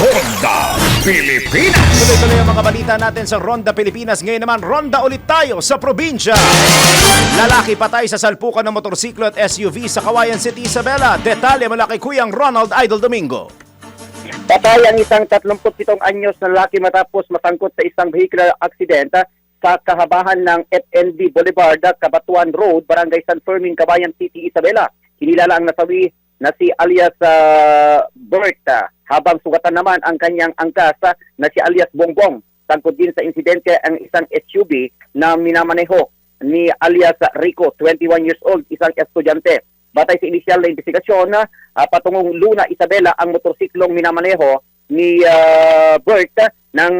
Ronda Pilipinas! Tuloy-tuloy ang mga balita natin sa Ronda Pilipinas. Ngayon naman, ronda ulit tayo sa probinsya. Lalaki patay sa salpukan ng motorsiklo at SUV sa Kawayan City, Isabela. Detalye mula kay Kuyang Ronald Idol Domingo. Patay ang isang 37 anyos na lalaki matapos masangkot sa isang vehicular accident sa kahabahan ng FNB Boulevard, Cabatuan Road, Barangay San Fermin, Kabayan City, Isabela. Kinilala ang nasawi na si alias Bert, habang sugatan naman ang kanyang angkas na si alias Bongbong. Sangkot din sa insidente ang isang SUV na minamaneho ni alias Rico, 21 years old, isang estudyante. Batay sa inisyal na investigasyon, patungong Luna, Isabela ang motorsiklong minamaneho ni Bert nang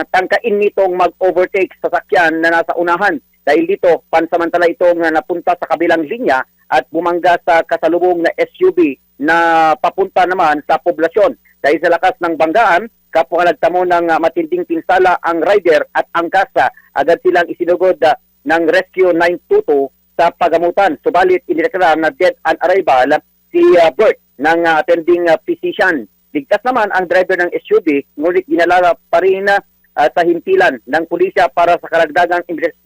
tangkain nitong mag-overtake sa sakyan na nasa unahan. Dahil dito, pansamantala itong napunta sa kabilang linya at bumangga sa kasalubong na SUV na papunta naman sa poblasyon. Dahil sa lakas ng banggaan, kapwa nagtamo ng matinding pinsala ang rider at angkasa, agad silang isinugod ng Rescue 922 sa pagamutan. Subalit, inireklara na dead on arrival si Bert ng attending physician. Ligtas naman ang driver ng SUV, ngunit ginalala pa rin sa himpilan ng pulisya para sa karagdagang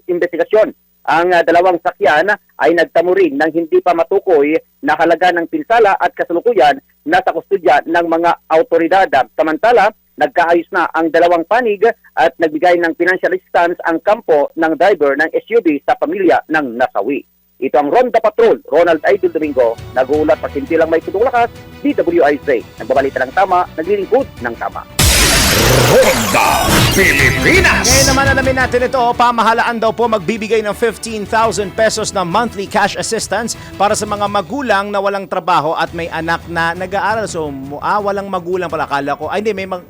investigasyon. Ang dalawang sakyan ay nagtamo rin ng hindi pa matukoy na halaga ng pinsala at kasalukuyan nasa kustudya ng mga autoridad. Samantala, nagkaayos na ang dalawang panig at nagbigay ng financial assistance ang kampo ng driver ng SUV sa pamilya ng nasawi. Ito ang Ronda Patrol, Ronald Idol Domingo, nag-uulat pa sintilang may tudong lakas, DWIZ. Nagbabalita ng tama, naglilingkod ng tama. Ronda Pilipinas! Ngayon naman alamin natin ito, pamahalaan daw po magbibigay ng 15,000 pesos na monthly cash assistance para sa mga magulang na walang trabaho at may anak na nag-aaral. So, walang magulang pala. Akala ko, hindi, may mga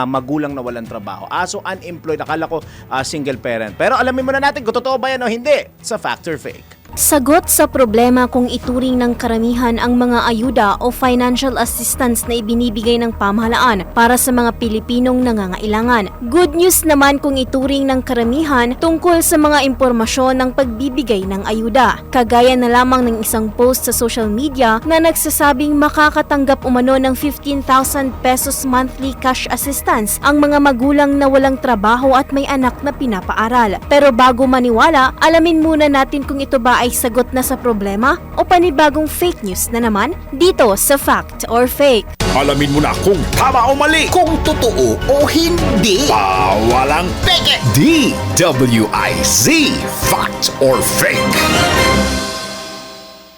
magulang na walang trabaho. So, unemployed. Akala ko single parent. Pero alamin muna natin kung totoo ba yan o hindi sa Fact or Fake. Sagot sa problema kung ituring ng karamihan ang mga ayuda o financial assistance na ibinibigay ng pamahalaan para sa mga Pilipinong nangangailangan. Good news naman kung ituring ng karamihan tungkol sa mga impormasyon ng pagbibigay ng ayuda. Kagaya na lamang ng isang post sa social media na nagsasabing makakatanggap umano ng 15,000 pesos monthly cash assistance ang mga magulang na walang trabaho at may anak na pinapaaral. Pero bago maniwala, alamin muna natin kung ito ba ay sagot na sa problema o panibagong fake news na naman dito sa Fact or Fake. Alamin mo na kung tama o mali, kung totoo o hindi. Walang peke. DWIZ, Fact or Fake.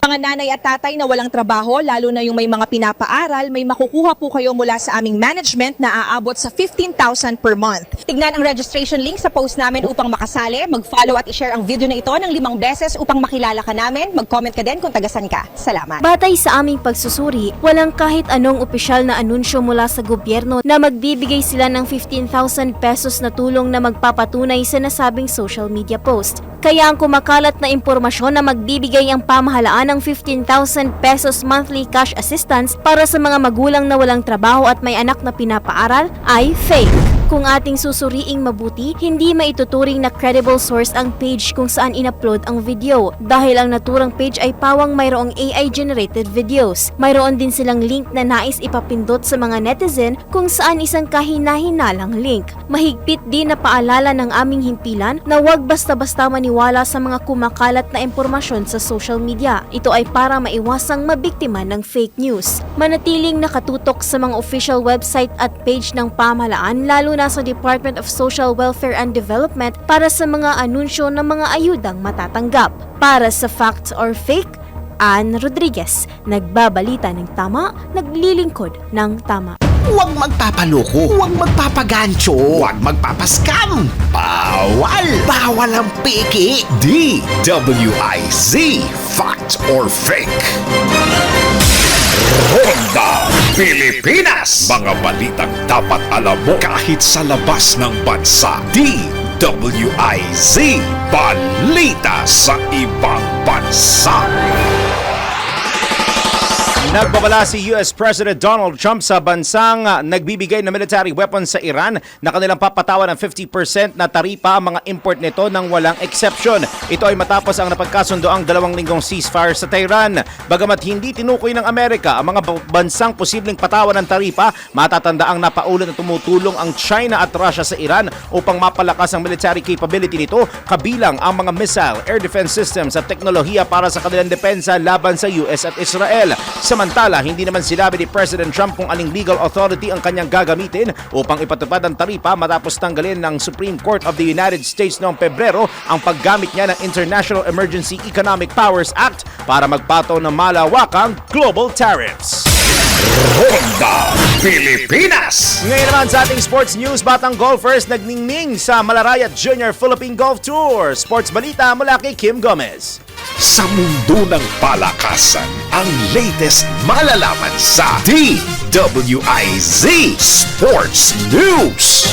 Mga nanay at tatay na walang trabaho, lalo na yung may mga pinapaaral, may makukuha po kayo mula sa aming management na aabot sa 15,000 per month. Tignan ang registration link sa post namin upang makasali, mag-follow at i-share ang video na ito ng 5 beses upang makilala ka namin. Mag-comment ka din kung tagasan ka. Salamat. Batay sa aming pagsusuri, walang kahit anong opisyal na anunsyo mula sa gobyerno na magbibigay sila ng 15,000 pesos na tulong na magpapatunay sa nasabing social media post. Kaya ang kumakalat na impormasyon na magbibigay ang pamahalaan ng 15,000 pesos monthly cash assistance para sa mga magulang na walang trabaho at may anak na pinapaaral ay fake. Kung ating susuriing mabuti, hindi maituturing na credible source ang page kung saan in-upload ang video dahil ang naturang page ay pawang mayroong AI-generated videos. Mayroon din silang link na nais ipapindot sa mga netizen kung saan isang kahina-hinalang link. Mahigpit din na paalala ng aming himpilan na huwag basta-basta maniwala sa mga kumakalat na impormasyon sa social media. Ito ay para maiwasang mabiktima ng fake news. Manatiling nakatutok sa mga official website at page ng pamahalaan lalo na sa Department of Social Welfare and Development para sa mga anunsyo ng mga ayudang matatanggap. Para sa Fact or Fake, Ann Rodriguez, nagbabalita ng tama, naglilingkod ng tama. Huwag magpapaloko, huwag magpapagancho, huwag magpapaskam. Bawal! Bawal ang peke. DWIZ, Fact or Fake. Ronda Pilipinas. Mga balitang dapat alam mo kahit sa labas ng bansa. DWIZ, balita sa ibang bansa. Nagbabala si US President Donald Trump sa bansang nagbibigay ng military weapons sa Iran na kanilang papatawan ng 50% na taripa ang mga import nito ng walang exception. Ito ay matapos ang napagkasundo ang 2 linggong ceasefire sa Tehran. Bagamat hindi tinukoy ng Amerika ang mga bansang posibleng patawan ng taripa, matatanda ang napaulat na tumutulong ang China at Russia sa Iran upang mapalakas ang military capability nito, kabilang ang mga missile, air defense systems at teknolohiya para sa kanilang depensa laban sa US at Israel. Samantala, hindi naman sinabi ni President Trump kung aling legal authority ang kanyang gagamitin upang ipatupad ang taripa matapos tanggalin ng Supreme Court of the United States noong Pebrero ang paggamit niya ng International Emergency Economic Powers Act para magpataw ng malawakang global tariffs. Ronda Pilipinas. Ngayon naman sa ating sports news, batang golfers nagningning sa Malarayat Junior Philippine Golf Tour. Sports balita mula kay Kim Gomez. Sa mundo ng palakasan, ang latest malalaman sa DWIZ Sports News.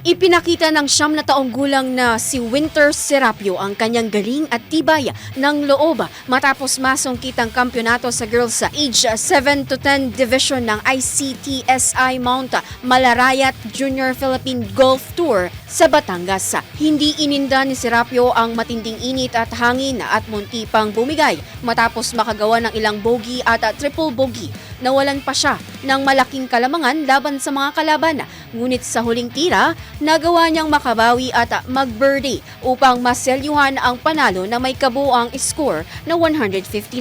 Ipinakita ng 9 na taong gulang na si Winter Serapio ang kanyang galing at tibay ng loob matapos masungkit ang kampyonato sa girls sa age 7 to 10 division ng ICTSI Mount Malarayat Junior Philippine Golf Tour sa Batangas. Hindi ininda ni Serapio ang matinding init at hangin at munti pang bumigay matapos makagawa ng ilang bogey at triple bogey. Nawalan pa siya ng malaking kalamangan laban sa mga kalaban. Ngunit sa huling tira, nagawa niyang makabawi at mag-birdie upang maselyuhan ang panalo na may kabuuang score na 159.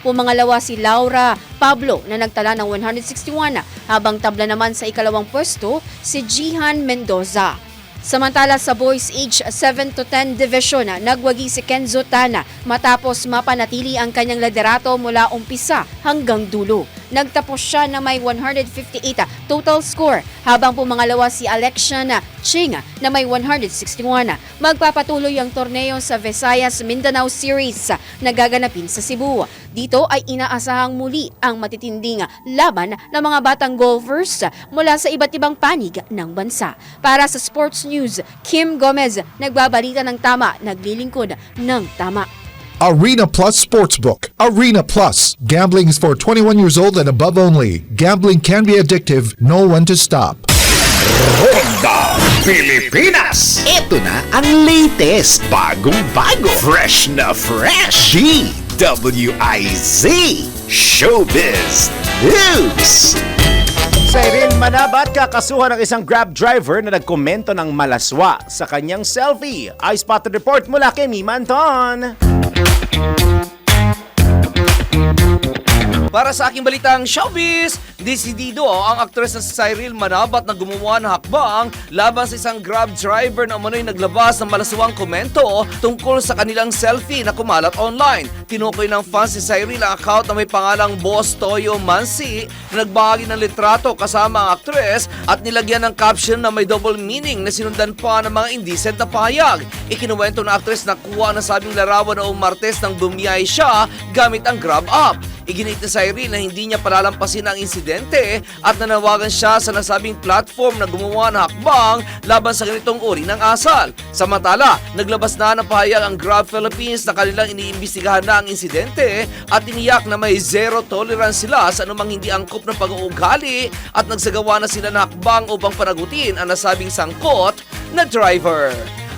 Pumangalawa si Laura Pablo na nagtala ng 161 habang tabla naman sa ikalawang pwesto si Jihan Mendoza. Samantala sa boys age 7 to 10 division, nagwagi si Kenzo Tana matapos mapanatili ang kanyang liderato mula umpisa hanggang dulo. Nagtapos siya na may 158 total score, habang pumangalawa si Alexian Ching na may 161. Magpapatuloy ang torneo sa Visayas Mindanao Series na gaganapin sa Cebu. Dito ay inaasahang muli ang matitinding laban ng mga batang golfers mula sa iba't ibang panig ng bansa. Para sa Sports News, Kim Gomez, nagbabalita ng tama, naglilingkod ng tama. Arena Plus Sportsbook. Arena Plus. Gambling is for 21 years old and above only. Gambling can be addictive. Know when to stop. Ronda Pilipinas. Ito na ang latest, bagong-bago, fresh na fresh. DWIZ Showbiz News. Cyril Manabat kakasuhan ng isang Grab driver na nagkomento ng malaswa sa kanyang selfie. iSpotted report mula kay Mima Anton. Para sa aking balitang showbiz, desidido ang aktres na si Cyril Manabat na gumawa ng hakbang laban sa isang Grab driver na umano'y naglabas ng malaswang komento tungkol sa kanilang selfie na kumalat online. Tinukoy ng fans si Cyril ang account na may pangalang Boss Toyo Mansi na nagbahagi ng litrato kasama ang aktres at nilagyan ng caption na may double meaning na sinundan pa ng mga indecent na pahayag. Ikinuwento ng aktres na kuha ng sabing larawan noong Martes nang bumiyay siya gamit ang Grab app. Iginit ni Cyril na hindi niya palalampasin ang insidente at nanawagan siya sa nasabing platform na gumawa ng hakbang laban sa ganitong uri ng asal. Samantala, naglabas na ng pahayag ang Grab Philippines na kanilang iniimbestigahan na ang insidente at tiniyak na may zero tolerance sila sa anumang hindi angkop ng pag-uugali at nagsagawa na sila ng hakbang upang panagutin ang nasabing sangkot na driver.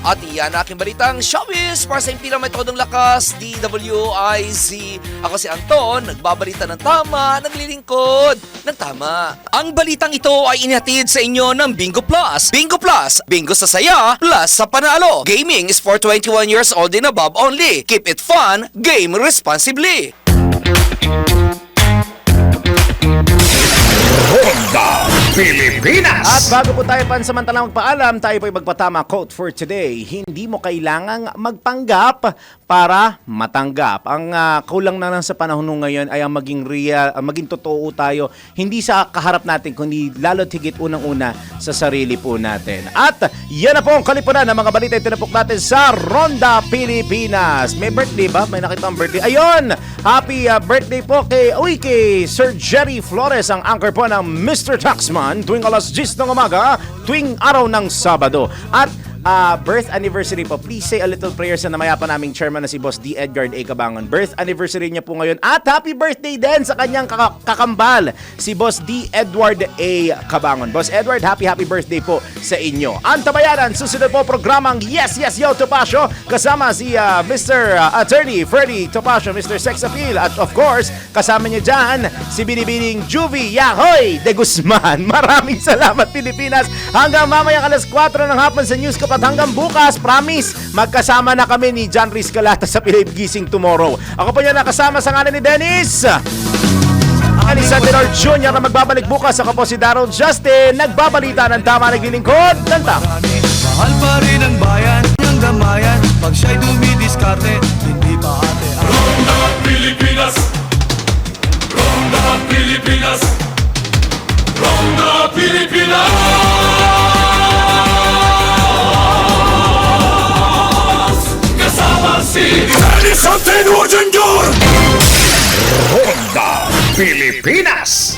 At iyan ang aking balitang showbiz para sa impilang may todong lakas, DWIZ. Ako si Anton, nagbabalita ng tama, naglilingkod ng tama. Ang balitang ito ay inihatid sa inyo ng Bingo Plus. Bingo Plus, bingo sa saya, plus sa panalo. Gaming is for 21 years old and above only. Keep it fun, game responsibly. Ronda Pilipinas. At bago po tayo pansamantalang magpaalam, tayo po magpatama quote for today. Hindi mo kailangang magpanggap para matanggap. Ang kulang na lang sa panahon ngayon ay ang maging real, maging totoo tayo. Hindi sa kaharap natin, kundi lalo't higit unang-una sa sarili po natin. At yan na po ang kalipunan ng mga balita yung tinapok natin sa Ronda Pilipinas. May birthday ba? May nakita ang birthday. Ayun! Happy birthday po kay Sir Jerry Flores, ang anchor po ng Mr. Taxman tuwing alas 10 ng umaga, tuwing araw ng Sabado. At birth anniversary po. Please say a little prayer sa namayapa naming chairman na si Boss D. Edgard A. Cabangon. Birth anniversary niya po ngayon. At happy birthday din sa kanyang kakambal, si Boss D. Edward A. Cabangon. Boss Edward, happy birthday po sa inyo. Antabayanan, susunod po programang Yes, Yes, Yo, Topacio. Kasama si Mr. Attorney Freddy Topacio, Mr. Sex Appeal. At of course, kasama niya dyan si Binibining Juvie Yahoy de Guzman. Maraming salamat, Pilipinas. Hanggang mamaya alas 4 ng hapon sa News Cup at hanggang bukas, promise, magkasama na kami ni John Rizcalata sa Pinoy Gising Tomorrow. Ako po yan nakasama sa ngalan ni Dennis. Ang isa Tenor Jr. na magbabalik bukas. Ako po si Darrell Justin, nagbabalita ng tama, naglilingkod ng tama. Mahal pa rin ang bayan, ang damayan. Pag siya'y dumidiskarte, hindi pa ate. Ronda Pilipinas, Ronda Pilipinas, Ronda Pilipinas. Kasama si Dennis Tenor Jr. Ronda Pilipinas.